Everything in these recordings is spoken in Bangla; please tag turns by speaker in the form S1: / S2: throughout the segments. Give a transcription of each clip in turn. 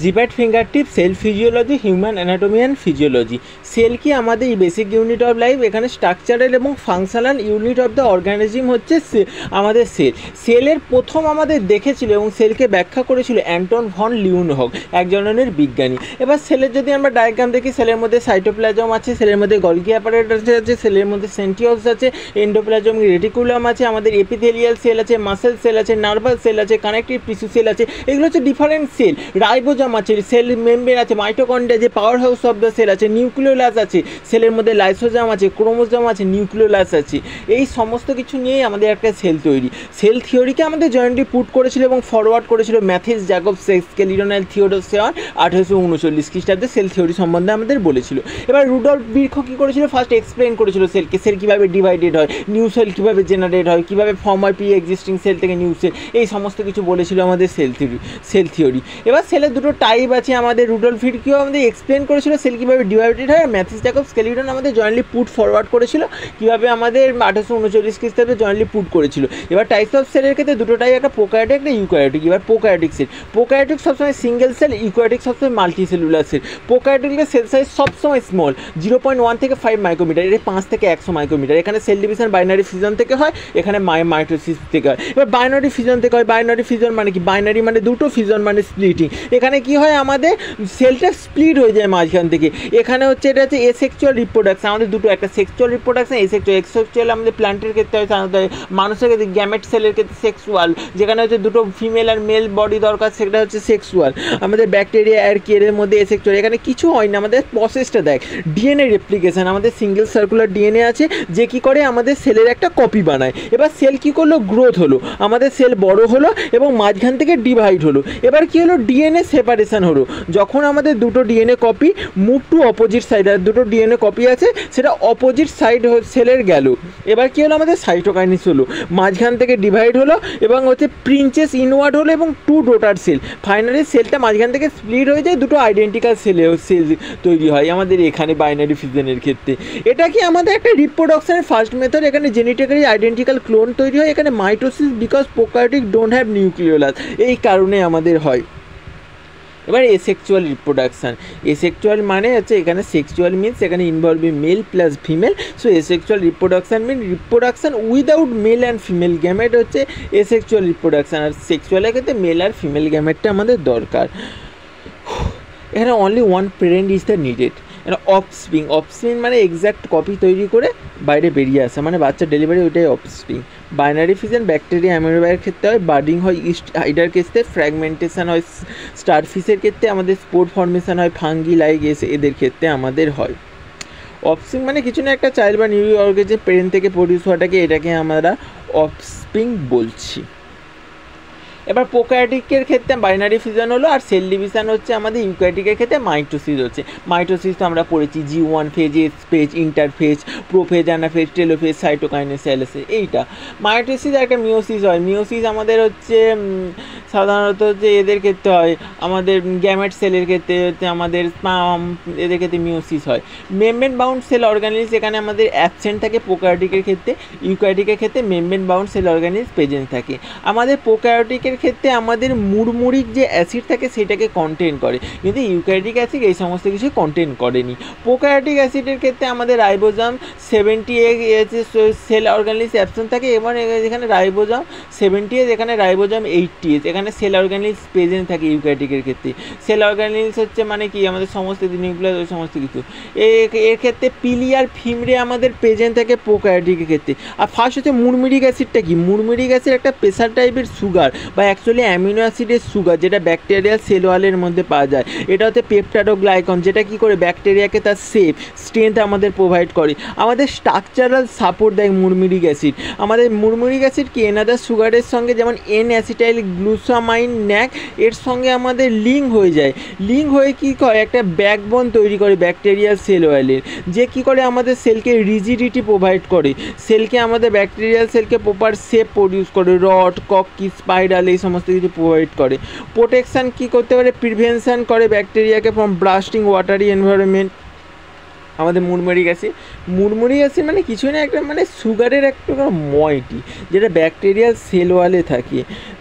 S1: জিপ্যাট fingertip, cell physiology, human anatomy and physiology. Cell কি আমাদের বেসিক ইউনিট অফ লাইফ, এখানে স্ট্রাকচারাল এবং functional unit of the organism হচ্ছে আমাদের সেল। সেলের প্রথম আমাদের দেখেছিল এবং সেলকে ব্যাখ্যা করেছিল অ্যান্টন ভন লিউনহগ, এক ধরনের বিজ্ঞানী। এবার সেলের যদি আমরা ডায়াগ্রাম দেখি, সেলের মধ্যে সাইটোপ্লাজম আছে, সেলের মধ্যে গলগি অ্যাপারেটাস আছে, সেলের মধ্যে সেন্ট্রিওলস আছে, এন্ডোপ্লাজমিক রেটিকুলাম আছে, আমাদের এপিথেলিয়াল সেল আছে, মাসেল সেল আছে, নার্ভাস সেল আছে, কানেকটিভ টিস্যু সেল আছে। এগুলো হচ্ছে ডিফারেন্ট সেল। রাইবোজোম আছে, সেল মেমব্রেন আছে, মাইটোকন্ড্রিয়া যে power house of the cell আছে, নিউক্লিওলাস আছে, সেলের মধ্যে লাইসোজোম আছে, ক্রোমোজোম আছে, নিউক্লিওলাস আছে। এই সমস্ত কিছু নিয়েই আমাদের একটা সেল তৈরি। সেল থিওরিকে আমাদের জয়েন্টলি পুট করেছিল এবং ফরওয়ার্ড করেছিল Matthias Jacob Schleiden and Theodor Schwann 1839 খ্রিস্টাব্দে সেল থিওরি সম্বন্ধে আমাদের বলেছিল। এবার রুডল্ফ বির্খ কী করেছিল, ফার্স্ট এক্সপ্লেন করেছিল সেলকে, সেল কীভাবে ডিভাইডেড হয়, নিউ সেল কীভাবে জেনারেট হয়, কীভাবে ফর্ম হয় প্রি এক্সিস্টিং সেল থেকে নিউ সেল, এই সমস্ত কিছু বলেছিল আমাদের সেল থিওরি। এবার সেলের দুটো টাইপ আছে আমাদের, রুডল্ফ বির্খও আমাদের এক্সপ্লেন করেছিল সেল কীভাবে ডিভাইডেড হয়, ম্যাথিস জ্যাকব স্কেলিটন আমাদের জয়েন্টলি পুট ফরওয়ার্ড করেছিল কীভাবে আমাদের 1839 খ্রিস্টাব্দে জয়েন্টলি পুট করেছিল। এবার টাইপস অফ সেলের ক্ষেত্রে দুটোটাই, একটা প্রোক্যারিওটিক একটা ইউক্যারিওটিক। এবার প্রোক্যারিওটিক সেল, প্রোক্যারিওটিক সবসময় সিঙ্গেল সেল, ইউক্যারিওটিক সবসময় মাল্টি সেলুলার সেল। প্রোক্যারিওটিকের সেল সাইজ সবসময় স্মল, 0.1 থেকে 5 মাইক্রোমিটার, এর 5 থেকে 100 মাইক্রোমিটার। এখানে সেল ডিভিশন বাইনারি ফিউশন থেকে হয়, এখানে মাইটোসিস থেকে হয়। এবার বাইনারি ফিউশন থেকে হয়, বাইনারি ফিউশন মানে কি, বাইনারি মানে দুটো, ফিউশন মানে স্প্লিটিং। এখানে কি হয়, আমাদের সেলটা স্প্লিট হয়ে যায় মাঝখান থেকে। এখানে হচ্ছে এটা হচ্ছে এসেক্সুয়াল রিপ্রোডাকশন, আমাদের দুটো, একটা সেক্সুয়াল রিপ্রোডাকশন, এসেক্সুয়াল আমাদের প্ল্যান্টের ক্ষেত্রে হয়, সাধারণত মানুষের ক্ষেত্রে গ্যামেট সেলের ক্ষেত্রে সেক্সুয়াল, যেখানে হচ্ছে দুটো ফিমেল আর মেল বডি দরকার, সেটা হচ্ছে সেক্সুয়াল। আমাদের ব্যাকটেরিয়া আর কেরের মধ্যে এসেক্সুয়াল। এখানে কিছু হয় না, আমাদের প্রসেসটা দেখ, ডিএনএ রেপ্লিকেশন, আমাদের সিঙ্গেল সার্কুলার ডিএনএ আছে যে কি করে আমাদের সেলের একটা কপি বানায়। এবার সেল কি করলো, গ্রোথ হলো, আমাদের সেল বড় হলো এবং মাঝখান থেকে ডিভাইড হলো। এবার কি হলো, ডিএনএ সেপারেশন হলো। যখন আমাদের দুটো DNA copy move to opposite side, আর দুটো ডিএনএ কপি আছে সেটা অপোজিট সাইড সেলের গেল। এবার কি হলো, আমাদের সাইটোকাইনেসিস হলো, মাঝখান থেকে ডিভাইড হলো এবং হচ্ছে প্রিন্সেস ইনওয়ার্ড হলো এবং টু ডটার সেল। ফাইনালি সেলটা মাঝখান থেকে স্প্লিট হয়ে যায়, দুটো আইডেন্টিক্যাল সেল তৈরি হয় আমাদের এখানে বাইনারি ফিউশনের ক্ষেত্রে। এটা কি আমাদের একটা রিপ্রোডাকশনের ফার্স্ট মেথড। এখানে জেনেটিক্যালি আইডেন্টিক্যাল ক্লোন তৈরি হয়। এখানে mitosis because prokaryotic don't have nucleolus, এই কারণে আমাদের হয়। এবার এসেক্সুয়াল রিপ্রোডাকশান, এসেক্সুয়াল মানে হচ্ছে এখানে সেক্সুয়াল মিনস এখানে involving male plus female. So asexual reproduction mean reproduction without male and female gamete হচ্ছে এসেক্সুয়াল রিপ্রোডাকশান। আর সেক্সুয়ালের ক্ষেত্রে মেল আর ফিমেল গ্যামেটটা আমাদের দরকার। এখানে only one parent is the needed. এটা অফস্প্রিং, অফস্প্রিং মানে এক্স্যাক্ট কপি তৈরি করে বাইরে বেরিয়ে আসা, মানে বাচ্চা ডেলিভারি, ওইটাই অফস্প্রিং। বাইনারি ফিউশন ব্যাকটেরিয়া অ্যামিনোবায়ের ক্ষেত্রে হয়, বার্ডিং হয় ইস্ট হাইডার ক্ষেত্রে, ফ্র্যাগমেন্টেশন হয় স্টারফিশের ক্ষেত্রে, আমাদের স্পোর ফর্মেশন হয় ফাঙ্গি লাইক এদের ক্ষেত্রে আমাদের হয়। অফস্প্রিং মানে কিছু না, একটা চাইল্ড বা নিউ অর্গানিজম পেরেন্ট থেকে প্রডিউস হওয়াটাকে, এটাকে আমরা অফস্প্রিং বলছি। এবার প্রোক্যারিওটিকের ক্ষেত্রে বাইনারি ফিউশন হলো, আর সেল ডিভিশন হচ্ছে আমাদের ইউক্যারিওটিকের ক্ষেত্রে মাইটোসিস হচ্ছে। মাইটোসিস তো আমরা পড়েছি G1 phase, S phase, interphase, prophase, anaphase, telophase, cytokinesis, সেলেসে, এইটা মাইটোসিস। আর একটা মিওসিস হয়। মিওসিস আমাদের হচ্ছে সাধারণত হচ্ছে এদের ক্ষেত্রে হয়, আমাদের গ্যামেট সেলের ক্ষেত্রে হচ্ছে আমাদের স্পার্ম, এদের ক্ষেত্রে মিওসিস হয়। মেমব্রেন বাউন্ড সেল অর্গানিজ এখানে আমাদের অ্যাবসেন্ট থাকে প্রোক্যারিওটিকের ক্ষেত্রে, ইউক্যারিওটিকের ক্ষেত্রে মেমব্রেন বাউন্ড সেল অর্গানিজ প্রেজেন্ট থাকে। আমাদের প্রোক্যারিওটিকের ক্ষেত্রে আমাদের মুড়মুড়িক যে অ্যাসিড থাকে সেটাকে কন্টেন করে, কিন্তু ইউক্যারিওটিক অ্যাসিড এই সমস্ত কিছু কন্টেন করেনি। প্রোক্যারিওটিক অ্যাসিডের ক্ষেত্রে আমাদের রাইবোজোম 70 সেল অর্গানিজ অ্যাবসেন্ট থাকে, এবং এখানে রাইবোজোম 70, এখানে রাইবোজোম 80, এখানে সেল অর্গানিজ প্রেজেন্ট থাকে ইউক্যারিওটিকের ক্ষেত্রে। সেল অর্গানিজ হচ্ছে মানে কি, আমাদের সমস্ত নিউক্লিয়াস ওই সমস্ত কিছু। এর ক্ষেত্রে পিলি আর ফিমরে আমাদের প্রেজেন্ট থাকে প্রোক্যারিওটিকের ক্ষেত্রে। আর ফার্স্ট হচ্ছে মুরমুরিক অ্যাসিডটা কি, মুরমুরিক অ্যাসিড একটা প্রেসার টাইপের সুগার বা অ্যাকচুয়ালি অ্যামিনো অ্যাসিডের সুগার, যেটা ব্যাকটেরিয়াল সেল ওয়ালের মধ্যে পাওয়া যায়। এটা হচ্ছে পেপটাইডোগ্লাইকন, যেটা কি করে ব্যাকটেরিয়াকে তার সেফ স্ট্রেংথ আমাদের প্রোভাইড করে, আমাদের স্ট্রাকচারাল সাপোর্ট দেয় মুরমুরিক অ্যাসিড। আমাদের মুরমুরিক অ্যাসিড কি এনাদার সুগারের সঙ্গে, যেমন এন অ্যাসিটাইল গ্লুসামাইন ন্যাক, এর সঙ্গে আমাদের লিঙ্ক হয়ে যায়। লিঙ্ক হয়ে কী করে, একটা ব্যাকবোন তৈরি করে ব্যাকটেরিয়াল সেল ওয়ালের, যে কী করে আমাদের সেলকে রিজিডিটি প্রোভাইড করে, সেলকে আমাদের ব্যাকটেরিয়াল সেলকে প্রপার শেপ প্রডিউস করে, রড, ককি, স্পাইরাল, এই সমস্ত কিছু প্রোভাইড করে। প্রোটেকশান কী করতে পারে, প্রিভেনশান করে ব্যাকটেরিয়াকে ফ্রম ব্লাস্টিং ওয়াটারি এনভায়রনমেন্ট। আমাদের মুড়মুড়িক অ্যাসিড মানে কিছুই না, একটা মানে সুগারের একটা ময়টি যেটা ব্যাকটেরিয়াল সেল ওয়ালে থাকে।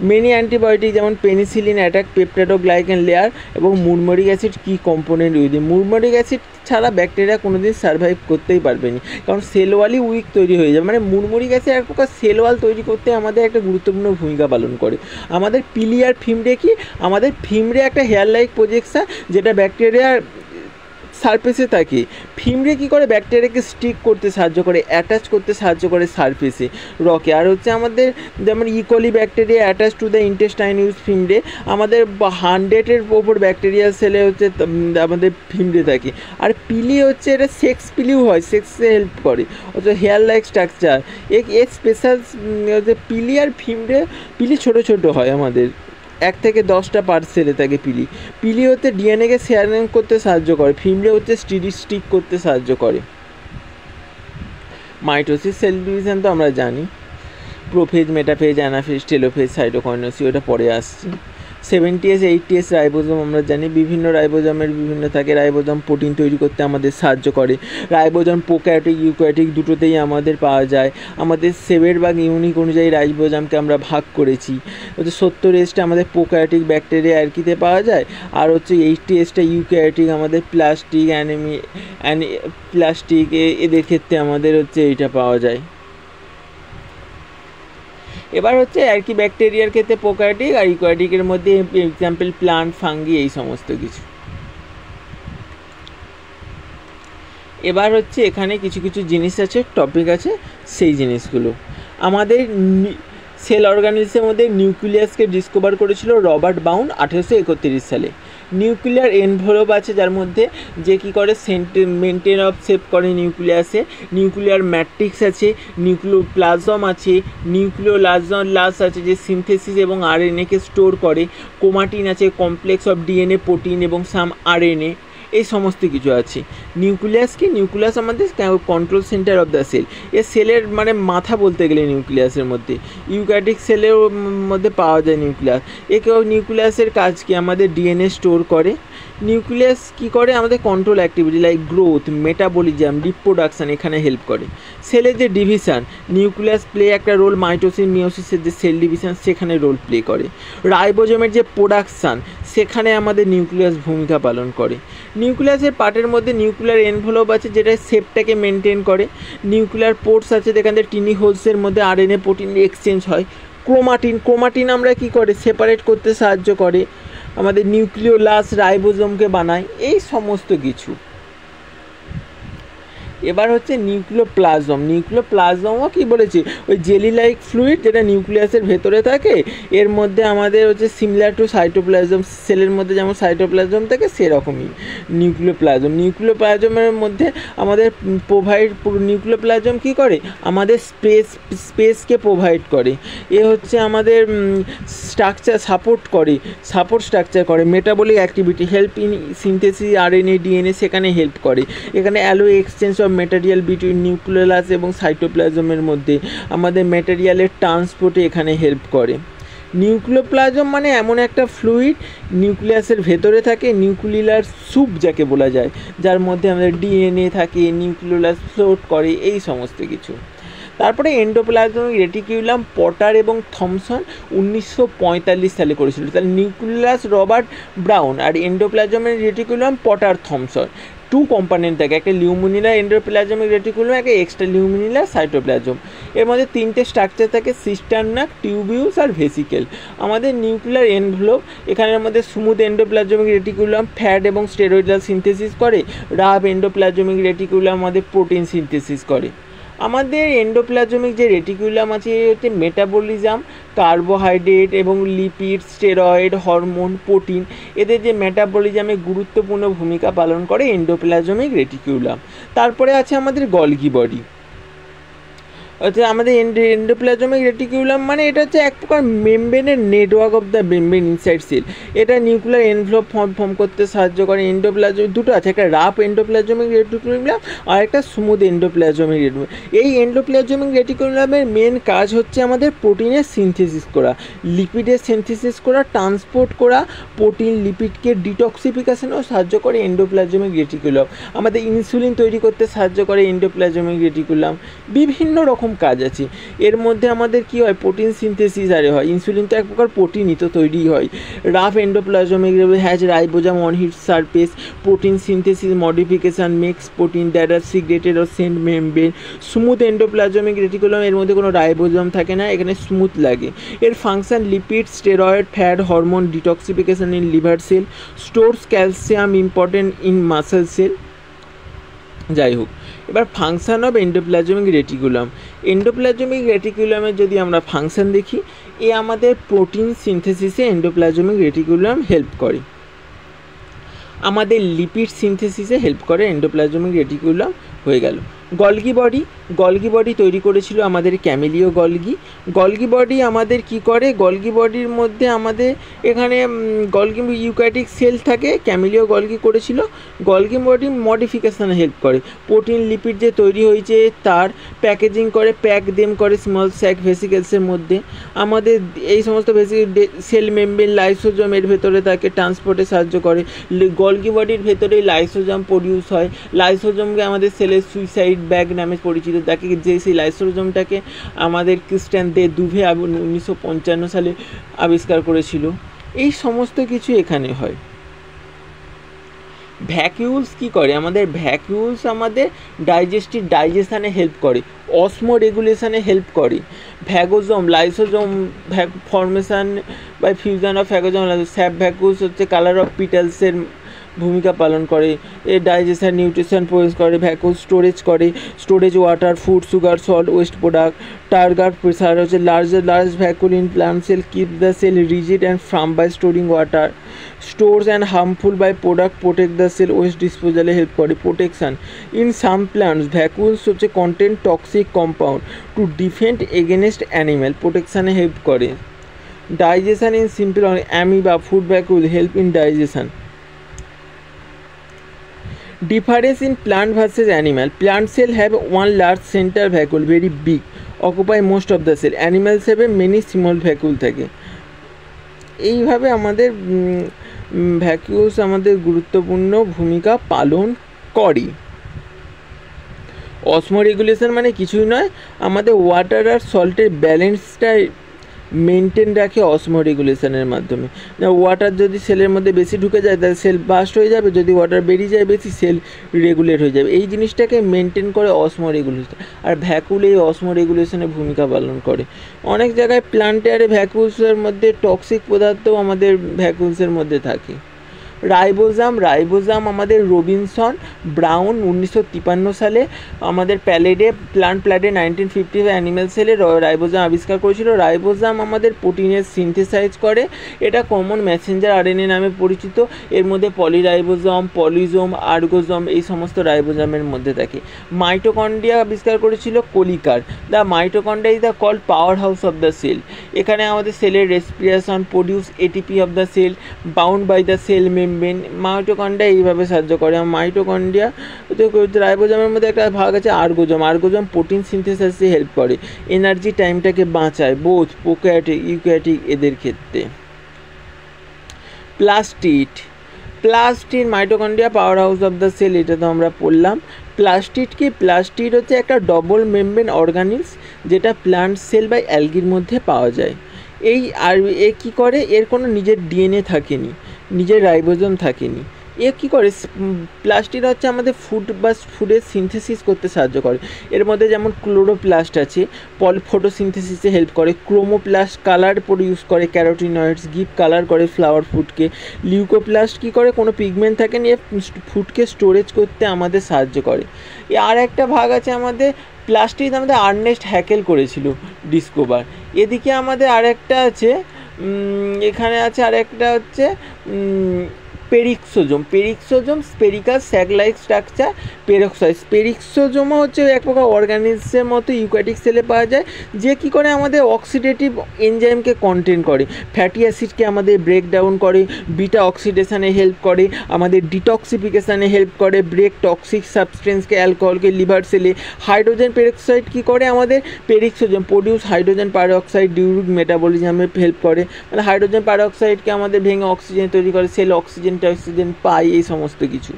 S1: মেনি অ্যান্টিবায়োটিক যেমন পেনিসিলিন অ্যাটাক পেপটাইডোগ্লাইকান লেয়ার এবং মুড়মুড়িক অ্যাসিড কি কম্পোনেন্ট উইথ মুড়মুড়িক অ্যাসিড ছাড়া ব্যাকটেরিয়া কোনোদিন সার্ভাইভ করতেই পারবে না, কারণ সেল ওয়ালই উইক তৈরি হয়ে যাবে। মানে মুড়মুড়িক অ্যাসিড এক প্রকার সেল ওয়াল তৈরি করতে আমাদের একটা গুরুত্বপূর্ণ ভূমিকা পালন করে। আমাদের পিলি আর ফিমরে কি, আমাদের ফিমরে একটা হেয়ার লাইক প্রজেকশন যেটা ব্যাকটেরিয়ার সারফেসে থাকে। ফিমরে কী করে, ব্যাকটেরিয়াকে স্টিক করতে সাহায্য করে, অ্যাটাচ করতে সাহায্য করে সারফেসে রকে। আর হচ্ছে আমাদের যেমন E coli bacteria attach to the intestine use fimbriae, আমাদের 100-এর ওপর ব্যাকটেরিয়াল সেলে হচ্ছে আমাদের ফিমরে থাকে। আর পিলি হচ্ছে এটা সেক্স পিলিও হয়, সেক্সে হেল্প করে, হচ্ছে হেয়ার লাইক স্ট্রাকচার। এর স্পেশাল হচ্ছে পিলি আর ফিমরে, পিলি ছোটো ছোটো হয়, আমাদের 1 থেকে 10টা পার্ট সেলে থাকে পিলি হচ্ছে ডিএনএকে শেয়ারিং করতে সাহায্য করে, ফিমরে হচ্ছে স্টিক করতে সাহায্য করে। মাইটোসিস সেল ডিভিশন তো আমরা জানি, prophase, metaphase, anaphase, telophase, cytokinesis, ওটা পরে আসছে। 70S 80S রাইবোজোম আমরা জানি, বিভিন্ন রাইবোজোমের বিভিন্ন থাকে। রাইবোজোম প্রোটিন তৈরি করতে আমাদের সাহায্য করে। রাইবোজোম প্রোক্যারিওটিক ইউক্যারিওটিক দুটোতেই আমাদের পাওয়া যায়। আমাদের সেভের বা ইউনিক অনুযায়ী রাইবোজোমকে আমরা ভাগ করেছি। হচ্ছে 70Sটা আমাদের প্রোক্যারিওটিক ব্যাকটেরিয়া আর কিতে পাওয়া যায়, আর হচ্ছে 80Sটা ইউক্যারিওটিক আমাদের প্লাস্টিক এদের ক্ষেত্রে আমাদের হচ্ছে এইটা পাওয়া যায়। এবার হচ্ছে আর কি ব্যাকটেরিয়ার ক্ষেত্রে প্রোক্যারিওটিক আর ইউক্যারিওটিকের মধ্যে এক্সাম্পল প্লান্ট, ফাঙ্গি, এই সমস্ত কিছু। এবার হচ্ছে এখানে কিছু কিছু জিনিস আছে, টপিক আছে, সেই জিনিসগুলো আমাদের সেল অর্গানিজমের মধ্যে নিউক্লিয়াসকে ডিসকভার করেছিল রবার্ট বাউন 1831 সালে। নিউক্লিয়ার এনভেলপ আছে যার মধ্যে যে কী করে মেনটেন অফ শেপ করে নিউক্লিয়াসে। নিউক্লিয়ার ম্যাট্রিক্স আছে, নিউক্লিওপ্লাজম আছে, নিউক্লিওলাস আছে যে সিনথেসিস এবং আরএনএকে স্টোর করে। ক্রোমাটিন আছে, কমপ্লেক্স অফ ডিএনএ, প্রোটিন এবং সাম আরএনএ, এই সমস্ত কিছু আছে। নিউক্লিয়াস কি, নিউক্লিয়াস আমাদের control centre of the cell. সেলের মানে মাথা বলতে গেলে নিউক্লিয়াসের মধ্যে। ইউক্যারিওটিক সেলের মধ্যে পাওয়া যায় নিউক্লিয়াস। নিউক্লিয়াসের কাজ কি, আমাদের ডিএনএ স্টোর করে। নিউক্লিয়াস কি করে, আমাদের control activity like growth, metabolism, reproduction এখানে হেল্প করে। সেলের যে ডিভিশন, নিউক্লিয়াস প্লে একটা রোল, মাইটোসিস মিওসিসের যে সেল ডিভিশন সেখানে রোল প্লে করে। রাইবোজোমের যে প্রোডাকশান সেখানে আমাদের নিউক্লিয়াস ভূমিকা পালন করে। নিউক্লিয়াসের পার্টের মধ্যে নিউক্লিয়ার এনভেলপ আছে যেটা শেপটাকে মেনটেন করে। নিউক্লিয়ার পোর্টস আছে যেখানে টিনি হোলসের মধ্যে আরএনএ প্রোটিন এক্সচেঞ্জ হয়। ক্রোমাটিন আমরা কি করে, সেপারেট করতে সাহায্য করে। আমাদের নিউক্লিওলাস রাইবোজোমকে বানায়, এই সমস্ত কিছু। এবার হচ্ছে নিউক্লিওপ্লাজমও কি বলেছি, ওই জেলি লাইক ফ্লুইড যেটা নিউক্লিয়াসের ভেতরে থাকে। এর মধ্যে আমাদের হচ্ছে সিমিলার টু সাইটোপ্লাজম, সেলের মধ্যে যেমন সাইটোপ্লাজম থাকে সেরকমই নিউক্লিওপ্লাজমের মধ্যে আমাদের নিউক্লিওপ্লাজম কী করে, আমাদের স্পেসকে প্রোভাইড করে। এ হচ্ছে আমাদের স্ট্রাকচার সাপোর্ট স্ট্রাকচার করে। Metabolic activity help in synthesis, RNA, DNA সেখানে হেল্প করে। এখানে allow exchange of material between nucleus এবং সাইটোপ্লাজমের মধ্যে আমাদের মেটেরিয়ালের ট্রান্সপোর্টে এখানে হেল্প করে। নিউক্লিওপ্লাজম মানে এমন একটা ফ্লুইড নিউক্লিয়াসের ভেতরে থাকে, নিউক্লিয়ার স্যুপ যাকে বলা যায়, যার মধ্যে আমাদের ডিএনএ থাকে, নিউক্লিয়াস ফ্লোট করে, এই সমস্ত কিছু। তারপরে এন্ডোপ্লাজমিক রেটিকুলাম পটার এবং থমসন 1945 সালে করেছিল। তাহলে নিউক্লিয়াস রবার্ট ব্রাউন আর endoplasmic reticulum Porter Thomson, 2 component থাকে, একটা লিউমিনুলার এন্ডোপ্লাজমিক রেটিকুলাম, একটা এক্সট্রা লিউমিনুলার সাইটোপ্লাজম। এর মধ্যে 3টে স্ট্রাকচার থাকে, সিস্টার্নাক, টিউবিউস আর ভেসিকেল। আমাদের নিউক্লিয়ার এনভেলপ, এখানের মধ্যে স্মুথ এন্ডোপ্লাজমিক রেটিকুলাম ফ্যাট এবং স্টেরয়েডাল সিনথেসিস করে। রাফ এন্ডোপ্লাজমিক রেটিকুলাম আমাদের প্রোটিন সিনথেসিস করে। আমাদের এন্ডোপ্লাজমিক যে রেটিকুলাম আছে হচ্ছে মেটাবলিজম, কার্বোহাইড্রেট এবং লিপিড, স্টেরয়েড, হরমোন, প্রোটিন, এদের যে মেটাবলিজমে গুরুত্বপূর্ণ ভূমিকা পালন করে এন্ডোপ্লাজমিক রেটিকুলাম। তারপরে আছে আমাদের গলগি বডি। অর্থাৎ আমাদের এন্ডোপ্লাজমিক রেটিকুলাম মানে এটা হচ্ছে এক প্রকার মেমব্রেনের network of the membrane inside cell. এটা নিউক্লিয়ার এনভেলপ ফর্ম করতে সাহায্য করে। এন্ডোপ্লাজমিক দুটো আছে, একটা রাফ এন্ডোপ্লাজমিক রেটিকুলাম আর একটা স্মুথ এন্ডোপ্লাজমিক রেটিকুলাম। এই এন্ডোপ্লাজমিক রেটিকুলামের মেন কাজ হচ্ছে আমাদের প্রোটিনের সিনথেসিস করা, লিপিডের সিনথেসিস করা, ট্রান্সপোর্ট করা, প্রোটিন লিপিডকে ডিটক্সিফিকেশনেও সাহায্য করে এন্ডোপ্লাজমিক রেটিকুলাম। আমাদের ইনসুলিন তৈরি করতে সাহায্য করে এন্ডোপ্লাজমিক রেটিকুলাম। বিভিন্ন রকম কাজ আছে এর মধ্যে। আমাদের কি হয়, প্রোটিন সিনথেসিস আরে হয়। ইনসুলিন তো এক প্রকার প্রোটিনই তো তৈরি হয়। Rough endoplasmic has ribosome on its surface, protein synthesis modification makes protein that are secreted or sent membrane. Smooth endoplasmic reticulum, এর মধ্যে কোনো রাইবোজোম থাকে না, এখানে স্মুথ লাগে। এর function lipid, steroid, fat, hormone, detoxification in liver cell, stores calcium important in muscle cell. যাই হোক, এবার function of endoplasmic reticulum. Endoplasmic রেটিকুলামের যদি আমরা ফাংশন দেখি, এ আমাদের প্রোটিন সিনথেসিসে এন্ডোপ্লাজমিক রেটিকুলাম হেল্প করে, আমাদের লিপিড সিনথেসিসে হেল্প করে এন্ডোপ্লাজমিক রেটিকুলাম। হয়ে গেল গলগি বডি। গলগি বডি তৈরি করেছিল আমাদের ক্যামেলিও গলগি। গলগি বডি আমাদের কি করে, গলগি বডির মধ্যে আমাদের এখানে গলগি ইউক্যারিওটিক সেল থাকে, ক্যামেলিও গলগি করেছিল। গলগি বডি মডিফিকেশানে হেল্প করে, প্রোটিন লিপিড যে তৈরি হয়েছে তার প্যাকেজিং করে, প্যাক দেম করে স্মল স্যাক ভেসিকেলসের মধ্যে। আমাদের এই সমস্ত সেল মেমব্রেন লাইসোজোম এর ভেতরে তাকে ট্রান্সপোর্টে সাহায্য করে। গলগি বডির ভেতরেই লাইসোজোম প্রডিউস হয়। লাইসোজোমকে আমাদের সেলের সুইসাইড ব্যাগ নামে পরিচিত, তাকে যে সেই লাইসোজোমটাকে আমাদের ক্রিস্টিয়ান দে দুভে 1955 সালে আবিষ্কার করেছিল। এই সমস্ত কিছু এখানে হয়। ভ্যাকিউলস কি করে, আমাদের ভ্যাকিউলস আমাদের ডাইজেশনে হেল্প করে, অসমো রেগুলেশনে হেল্প করে। Phagosome, lysosome formation by fusion of phagosome, sap vacuoles হচ্ছে কালার অফ পিটালসের ভূমিকা পালন করে। এ ডাইজেশন নিউট্রিশন প্রডিউস করে। Vacuole storage water, food, sugar, salt, waste product. Turgor pressure হচ্ছে large vacuole in plant cell keep the cell rigid and firm by storing water. Stores and harmful byproduct protect the cell waste ডিসপোজালে হেল্প করে। Protection in some plants vacuoles হচ্ছে content toxic compound to defend against animal, প্রোটেকশানে হেল্প করে। Digestion in simple amoeba food vacuole help in digestion. Difference in plant versus animal. Plant cell have one large center vacuole, very big, occupy most of the cell. Animal cell have many small vacuole থাকে। এইভাবে আমাদের ভ্যাকুলস আমাদের গুরুত্বপূর্ণ ভূমিকা পালন করে। অসমো রেগুলেশন মানে কিছুই নয়, আমাদের ওয়াটার আর সল্টের ব্যালেন্সটা মেনটেন রাখে অসমো রেগুলেশনের মাধ্যমে। ওয়াটার যদি সেলের মধ্যে বেশি ঢুকে যায় তাহলে সেল বাস্ট হয়ে যাবে, যদি ওয়াটার বেরিয়ে যায় বেশি সেল রেগুলেট হয়ে যাবে। এই জিনিসটাকে মেনটেন করে অসমো রেগুলেশন, আর ভ্যাকুল এই অসমো রেগুলেশনে ভূমিকা পালন করে। অনেক জায়গায় প্লান্টে আর ভ্যাকুলসের মধ্যে টক্সিক পদার্থও আমাদের ভ্যাকুলসের মধ্যে থাকে। রাইবোজাম আমাদের রবিনসন ব্রাউন 1953 সালে আমাদের প্লান্ট প্ল্যাডে 1950 অ্যানিম্যাল সেলে রাইবোজাম আবিষ্কার করেছিল। রাইবোজাম আমাদের প্রোটিনের সিনথেসাইজ করে, এটা কমন মেসেঞ্জার আরএনএ নামে পরিচিত। এর মধ্যে পলিরাইবোজোম, পলিজোম, আর্গোজোম এই সমস্ত রাইবোজামের মধ্যে থাকে। মাইটোকন্ড্রিয়া আবিষ্কার করেছিল Kolliker. The mitochondria is the called power house of the cell. এখানে আমাদের সেলের respiration, produce ATP of the cell, bound by the cell membrane. Mitochondria এইভাবে সাহায্য করে। মাইটোকন্ড্রিয়া রাইবোজোমের মধ্যে একটা ভাগ আছে আর্গোজোম প্রোটিন সিনথেসিসে হেল্প করে, এনার্জি টাইমটাকে বাঁচায় বোথ প্রোক্যারিওটিক ইউক্যারিওটিক এদের ক্ষেত্রে। Plastid mitochondria power house of the cell, এটা তো আমরা পড়লাম। প্লাস্টিড কি, প্লাস্টিড হচ্ছে একটা ডবল মেমব্রেন অর্গানিলস যেটা প্লান্ট সেল বা অ্যালগির মধ্যে পাওয়া যায়। এ কী করে, এর কোনো নিজের ডিএনএ থাকেনি, নিজের রাইবোজোম থাকেনি। এ কী করে, প্লাস্টিড হচ্ছে আমাদের ফুডের সিনথেসিস করতে সাহায্য করে। এর মধ্যে যেমন ক্লোরোপ্লাস্ট আছে, ফটোসিনথেসিসে হেল্প করে। ক্রোমোপ্লাস্ট কালার প্রডিউস করে, ক্যারোটিনয়েডস গিভ কালার করে ফ্লাওয়ার ফুডকে। লিউকোপ্লাস্ট কী করে, কোনো পিগমেন্ট থাকে নিয়ে ফুডকে স্টোরেজ করতে আমাদের সাহায্য করে। আর একটা ভাগ আছে আমাদের প্লাস্টিড, আমাদের আর্নেস্ট হ্যাকেল করেছিল ডিসকভার। এদিকে আমাদের আরেকটা আছে, এখানে আছে আরেকটা হচ্ছে পেরিক্সোজোম স্পেরিকাল স্যাক লাইক স্ট্রাকচার। পেরিক্সোজোমও হচ্ছে এক প্রকার অর্গানিজমের মতো ইউক্যারিওটিক সেলে পাওয়া যায়, যে কী করে আমাদের অক্সিডেটিভ এনজাইমকে কন্টেন করে, ফ্যাটি অ্যাসিডকে আমাদের ব্রেক ডাউন করে, বিটা অক্সিডেশনে হেল্প করে, আমাদের ডিটক্সিফিকেশানে হেল্প করে, ব্রেক টক্সিক সাবস্টেন্সকে অ্যালকোহলকে লিভার সেলে। হাইড্রোজেন পেরক্সাইড কী করে আমাদের peroxisome produce hydrogen peroxide during মেটাবলিজমে হেল্প করে, মানে হাইড্রোজেন পারঅক্সাইডকে আমাদের ভেঙে অক্সিজেন তৈরি করে, সেল অক্সিজেন পায়, এই সমস্ত কিছু।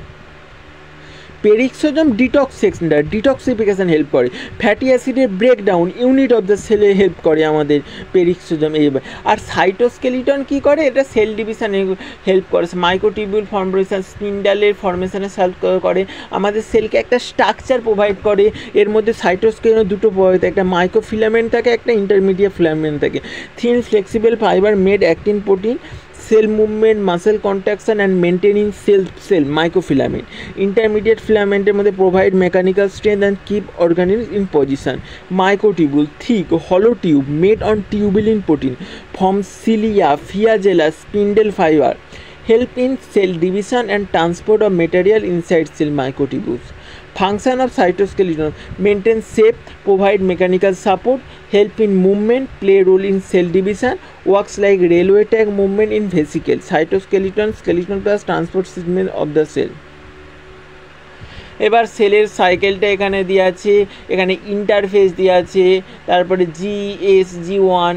S1: পেরিক্সোজোম ডিটক্সিফিকেশান হেল্প করে, ফ্যাটি অ্যাসিডের ব্রেকডাউন ইউনিট অফ দ্য সেলে হেল্প করে আমাদের পেরিক্সোজোম। আর সাইটোস্কেলিটন কী করে, এটা সেল ডিভিশনে হেল্প করে, মাইক্রোটিবিউল ফর্মেশন স্পিন্ডালের ফর্মেশনে হেল্প করে, আমাদের সেলকে একটা স্ট্রাকচার প্রোভাইড করে। এর মধ্যে সাইটোস্কেলিটন দুটো প্রোভাইড, একটা মাইক্রোফিলামেন্ট থাকে, একটা ইন্টারমিডিয়েট ফিলামেন্ট থাকে। Thin flexible fibre made actin protein, cell movement, muscle contraction and maintaining cell microfilament. Intermediate filament এর মধ্যে provide mechanical strength and keep organism in position. Microtubule, thick hollow tube made on tubulin protein from cilia, flagella, spindle fiber, help in cell division and transport of material inside cell. Microtubules. Function of cytoskeleton: maintain shape, provide mechanical support, help in movement, play role in cell division, works like railway track movement in vesicle. Cytoskeleton plus transport system of the cell. এবার সেলের সাইকেলটা এখানে দেওয়া আছে, এখানে ইন্টারফেজ দেওয়া আছে, তারপরে GS/G1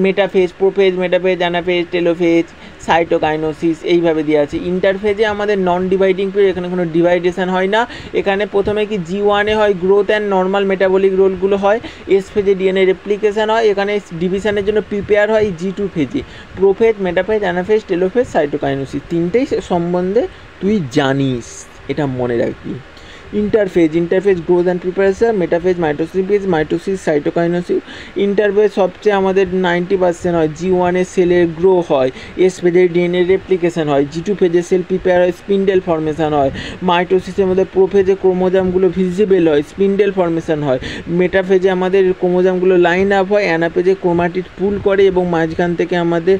S1: metaphase, prophase, metaphase, anaphase, telophase, cytokinesis এইভাবে দেওয়া আছে। ইন্টারফেজে আমাদের নন ডিভাইডিং পিরিয়ড, এখানে কোনো ডিভাইডেশন হয় না। এখানে প্রথমে কি G1 হয় গ্রোথ অ্যান্ড নর্মাল মেটাবলিক রোলগুলো হয়, এস ফেজে ডিএনএ রেপ্লিকেশন হয়, এখানে ডিভিশনের জন্য প্রিপেয়ার হয় G2 ফেজে। Prophase, metaphase, anaphase, telophase, cytokinesis, তিনটেই সম্বন্ধে তুই জানিস, এটা মনে রাখবি। Interphase growth and preparation, metaphase mitosis, cytokinesis. Interphase সবচেয়ে আমাদের 90% হয়, G1 সেলের গ্রো হয়, এস ফেজে ডিএনএ রেপ্লিকেশন হয়, G2 ফেজে সেল প্রিপেয়ার হয়, স্পিন্ডেল ফর্মেশন হয়, মাইটোসিসের মধ্যে প্রোফেজে ক্রোমোজামগুলো ভিজিবল হয়, স্পিন্ডেল ফর্মেশন হয়, মেটাফেজে আমাদের ক্রোমোজামগুলো লাইন আপ হয়, অ্যানাফেজে ক্রোমাটিড পুল করে এবং মাঝখান থেকে আমাদের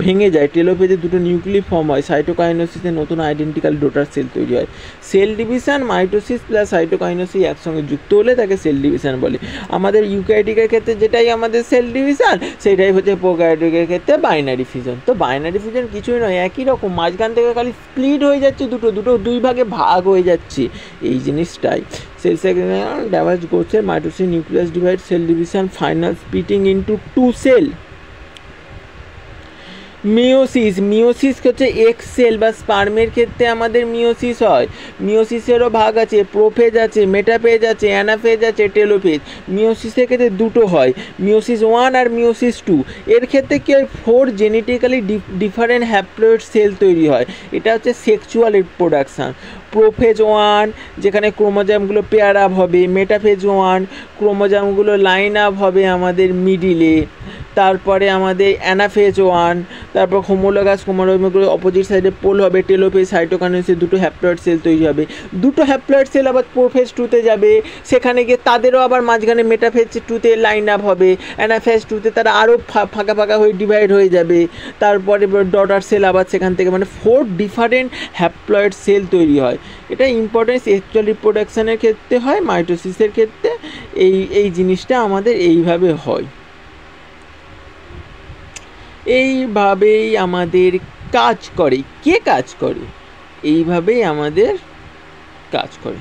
S1: ভেঙে যায়, টেলোফেজে দুটো নিউক্লিয় ফর্ম হয়, সাইটোকাইনোসিসে নতুন আইডেন্টিক্যাল ডটার সেল তৈরি হয়। Cell division mitosis plus cytokinesis একসঙ্গে যুক্ত হলে তাকে সেল ডিভিশন বলে। আমাদের ইউক্যারিওটিকের ক্ষেত্রে যেটাই আমাদের সেল ডিভিশন, সেটাই হচ্ছে প্রোক্যারিওটিকের ক্ষেত্রে বাইনারি ফিউশন। তো বাইনারি ফিউশন কিছুই নয়, একই রকম, মাঝখান থেকে খালি স্প্লিট হয়ে যাচ্ছে, দুটো দুই ভাগে ভাগ হয়ে যাচ্ছে, এই জিনিসটাই। সেল সেকেন্ড ডাইভার্জ করছে, mitosis nucleus divide, cell division, final splitting into 2 cell. Meiosis হচ্ছে এক্স সেল বা স্পার্মের ক্ষেত্রে আমাদের মিওসিস হয়। মিওসিসেরও ভাগ আছে, প্রোফেজ আছে, মেটাফেজ আছে, অ্যানাফেজ আছে, টেলোফেজ। মিওসিসের ক্ষেত্রে দুটো হয়, মিওসিস 1 আর মিওসিস 2। এর ক্ষেত্রে কি হয়, 4 জেনেটিক্যালি ডিফারেন্ট হ্যাপ্লয়েড সেল তৈরি হয়, এটা হচ্ছে সেক্সুয়াল রিপ্রোডাকশান। প্রোফেজ 1 যেখানে ক্রোমোজামগুলো পেয়ার আপ হবে, মেটাফেজ 1 ক্রোমোজামগুলো লাইন আপ হবে আমাদের মিডিলে, তারপরে আমাদের অ্যানাফেজ 1, তারপর হোমোলোগাস ক্রোমোজোমগুলো অপোজিট সাইডে পোল হবে, টেলোফেজ, সাইটোকাইনেসিস, দুটো হ্যাপ্লয়েড সেল তৈরি হবে। দুটো হ্যাপ্লয়েড সেল আবার প্রোফেজ 2তে যাবে, সেখানে গিয়ে তাদেরও আবার মাঝখানে মেটাফেজ 2তে লাইন আপ হবে, অ্যানাফেজ 2তে তারা আরও ফাঁকা হয়ে ডিভাইড হয়ে যাবে, তারপরে ডটার সেল আবার সেখান থেকে, মানে 4 ডিফারেন্ট হ্যাপ্লয়েড সেল তৈরি হয়। এটা ইম্পর্টেন্স সেক্সুয়াল রিপ্রোডাকশানের ক্ষেত্রে হয়, মাইটোসিসের ক্ষেত্রে এই জিনিসটা আমাদের এইভাবে হয়। এইভাবেই আমাদের কাজ করে, কে কাজ করে, এইভাবেই আমাদের কাজ করে।